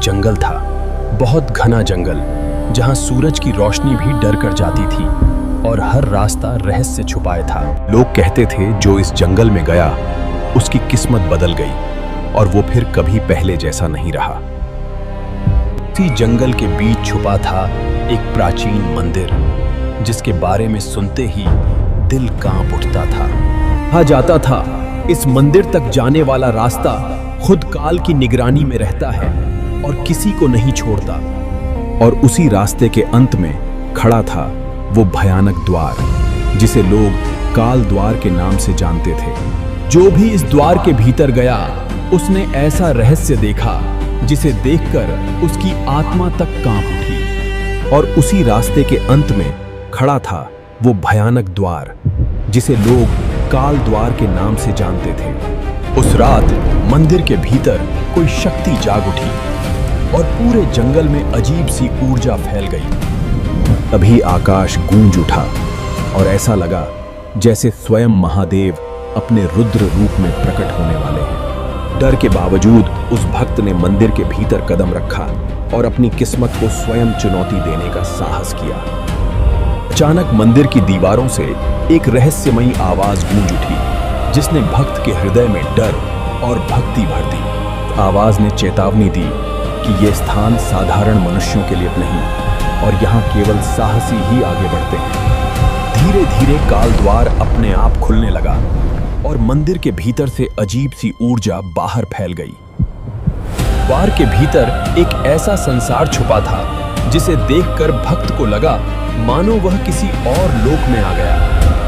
जंगल था, बहुत घना जंगल, जहां सूरज की रोशनी भी डर कर जाती थी और हर रास्ता रहस्य छुपाए था। लोग कहते थे जो इस जंगल में गया उसकी किस्मत बदल गई और वो फिर कभी पहले जैसा नहीं रहा। इसी जंगल के बीच छुपा था एक प्राचीन मंदिर, जिसके बारे में सुनते ही दिल कांप उठता था। कहा जाता था इस मंदिर तक जाने वाला रास्ता खुद काल की निगरानी में रहता है और किसी को नहीं छोड़ता। और उसी रास्ते के अंत में खड़ा था वो भयानक द्वार, जिसे लोग काल द्वार के नाम से जानते थे। जो भी इस द्वार के भीतर गया उसने ऐसा रहस्य देखा जिसे देखकर उसकी आत्मा तक कांप उठी। और उसी रास्ते के अंत में खड़ा था वो भयानक द्वार, जिसे लोग काल द्वार के नाम से जानते थे। उस रात मंदिर के भीतर कोई शक्ति जाग उठी और पूरे जंगल में अजीब सी ऊर्जा फैल गई। तभी आकाश गूंज उठा और ऐसा लगा जैसे स्वयं महादेव अपने रुद्र रूप में प्रकट होने वाले हैं। डर के बावजूद उस भक्त ने मंदिर के भीतर कदम रखा और अपनी किस्मत को स्वयं चुनौती देने का साहस किया। अचानक मंदिर की दीवारों से एक रहस्यमयी आवाज गूंज उठी, जिसने भक्त के हृदय में डर और भक्ति भर दी। आवाज ने चेतावनी दी कि यह स्थान साधारण मनुष्यों के लिए नहीं और यहाँ केवल साहसी ही आगे बढ़ते हैं। धीरे धीरे काल द्वार अपने आप खुलने लगा और मंदिर के भीतर से अजीब सी ऊर्जा बाहर फैल गई। द्वार के भीतर एक ऐसा संसार छुपा था जिसे देखकर भक्त को लगा मानो वह किसी और लोक में आ गया।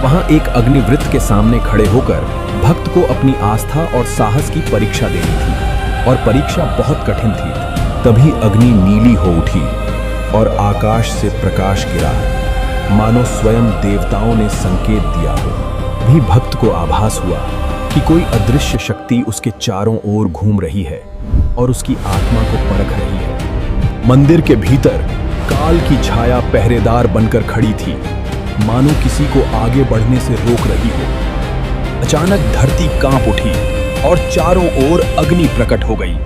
वहां एक अग्निवृत्त के सामने खड़े होकर भक्त को अपनी आस्था और साहस की परीक्षा देनी थी और परीक्षा बहुत कठिन थी। तभी अग्नि नीली हो उठी और आकाश से प्रकाश गिरा, मानो स्वयं देवताओं ने संकेत दिया हो। भी भक्त को आभास हुआ कि कोई अदृश्य शक्ति उसके चारों ओर घूम रही है और उसकी आत्मा को परख रही है। मंदिर के भीतर काल की छाया पहरेदार बनकर खड़ी थी, मानो किसी को आगे बढ़ने से रोक रही हो। अचानक धरती कांप उठी और चारों ओर अग्नि प्रकट हो गई,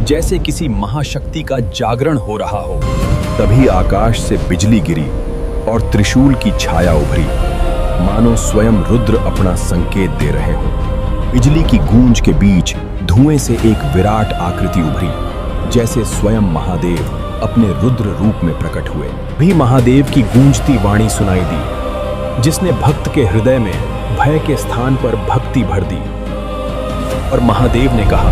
जैसे किसी महाशक्ति का जागरण हो रहा हो। तभी आकाश से बिजली गिरी और त्रिशूल की छाया उभरी, मानो स्वयं रुद्र अपना संकेत दे रहे हो। बिजली की गूंज के बीच धुएं से एक विराट आकृति उभरी, जैसे स्वयं महादेव अपने रुद्र रूप में प्रकट हुए। भी महादेव की गूंजती वाणी सुनाई दी, जिसने भक्त के हृदय में भय के स्थान पर भक्ति भर दी। और महादेव ने कहा,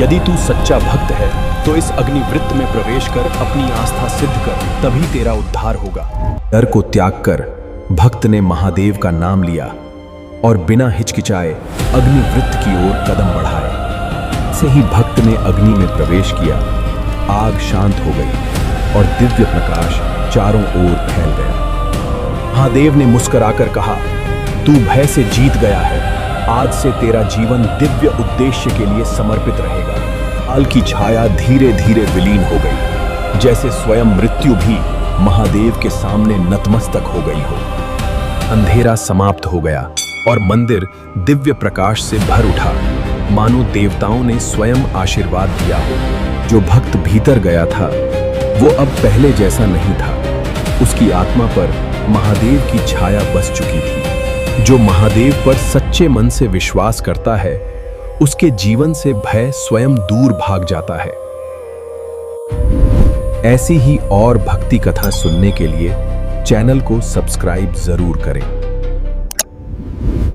यदि तू सच्चा भक्त है तो इस अग्निवृत्त में प्रवेश कर अपनी आस्था सिद्ध कर, तभी तेरा उद्धार होगा। डर को त्याग कर भक्त ने महादेव का नाम लिया और बिना हिचकिचाए अग्निवृत्त की ओर कदम बढ़ाए। से ही भक्त ने अग्नि में प्रवेश किया, आग शांत हो गई और दिव्य प्रकाश चारों ओर फैल गया। महादेव ने मुस्कुराकर कहा, तू भय से जीत गया है, आज से तेरा जीवन दिव्य उद्देश्य के लिए समर्पित रहेगा। काल की छाया धीरे धीरे विलीन हो गई, जैसे स्वयं मृत्यु भी महादेव के सामने नतमस्तक हो गई हो। अंधेरा समाप्त हो गया और मंदिर दिव्य प्रकाश से भर उठा, मानो देवताओं ने स्वयं आशीर्वाद दिया हो। जो भक्त भीतर गया था वो अब पहले जैसा नहीं था। उसकी आत्मा पर महादेव की छाया बस चुकी थी। जो महादेव पर सच्चे मन से विश्वास करता है, उसके जीवन से भय स्वयं दूर भाग जाता है। ऐसी ही और भक्ति कथा सुनने के लिए चैनल को सब्सक्राइब जरूर करें।